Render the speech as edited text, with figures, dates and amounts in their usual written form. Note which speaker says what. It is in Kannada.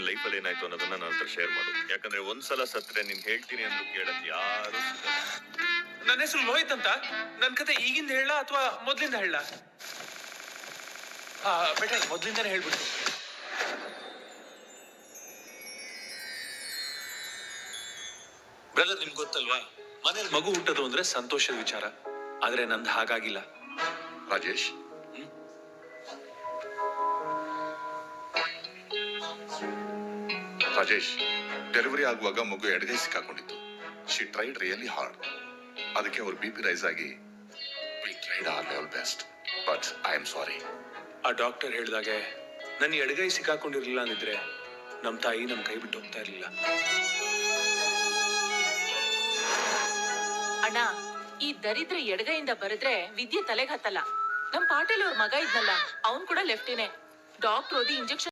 Speaker 1: ಲೈಫಲ್ಲಿ ಏನಾಯ್ತು ಅನ್ನೋದನ್ನ ನನ್ನ ಹತ್ರ ಶೇರ್ ಮಾಡು. ಯಾಕಂದ್ರೆ ಒಂದ್ಸಲ ಸತ್ರೆ ನೀನ್ ಹೇಳ್ತೀನಿ ಅಂದ್ರೂ ಕೇಳಕ್ ಯಾರು ಸಿಗಲ್ಲ.
Speaker 2: ನನ್ನ ಹೆಸರು ಲೋಹಿತ್ ಅಂತ. ನನ್ ಕತೆ ಈಗಿಂದ ಹೇಳ ಅಥವಾ ಮೊದ್ಲಿಂದ ಹೇಳ? ಬೆಟರ್ ಮೊದ್ಲಿಂದಾನೇ ಹೇಳ್ಬಿಟ್ಟು. ಬ್ರದರ್, ನಿಮ್ಗೆ ಗೊತ್ತಲ್ವಾ, ಮನೇಲಿ ಮಗು ಹುಟ್ಟೋದು ಅಂದ್ರೆ ಸಂತೋಷದ ವಿಚಾರ. ಆದ್ರೆ ನಂದು ಹಾಗಾಗಿಲ್ಲ.
Speaker 1: ರಾಜೇಶ್, ರಾಜೇಶ್, ಡೆಲಿವರಿ ಆಗುವಾಗ ಮಗು ಎಡಗೈ ಸಿಕ್ಕಾಕೊಂಡಿತ್ತು. She tried really hard. ಅದಕ್ಕೆ ಅವ್ರ BP ರೈಸ್ ಆಗಿ we tried our level best, but I am sorry.
Speaker 2: ಆ ಡಾಕ್ಟರ್ ಹೇಳಿದಾಗೆ ನನ್ನ ಎಡಗೈ ಸಿಕ್ಕಾಕೊಂಡಿರ್ಲಿಲ್ಲ ಅಂದಿದ್ರೆ ನಮ್ ತಾಯಿ ನಮ್ ಕೈ ಬಿಟ್ಟು ಹೋಗ್ತಾ ಇರ್ಲಿಲ್ಲ.
Speaker 3: ಅಣ್ಣ, ಈ ದರಿದ್ರ ಎಡಗೈಯಿಂದ ಬರೆದ್ರೆ ವಿದ್ಯೆ ತಲೆಗೆ ಹತ್ತಲ್ಲ. ನಮ್ ಪಾಟೀಲ್ ಅವ್ರ ಮಗ ಇದ್ನಲ್ಲ, ಅವ್ನ್ ಕೂಡ ಲೆಫ್ಟಿನೇ. ಡಾಕ್ಟರ್ ಓದಿ ಇಂಜೆಕ್ಷನ್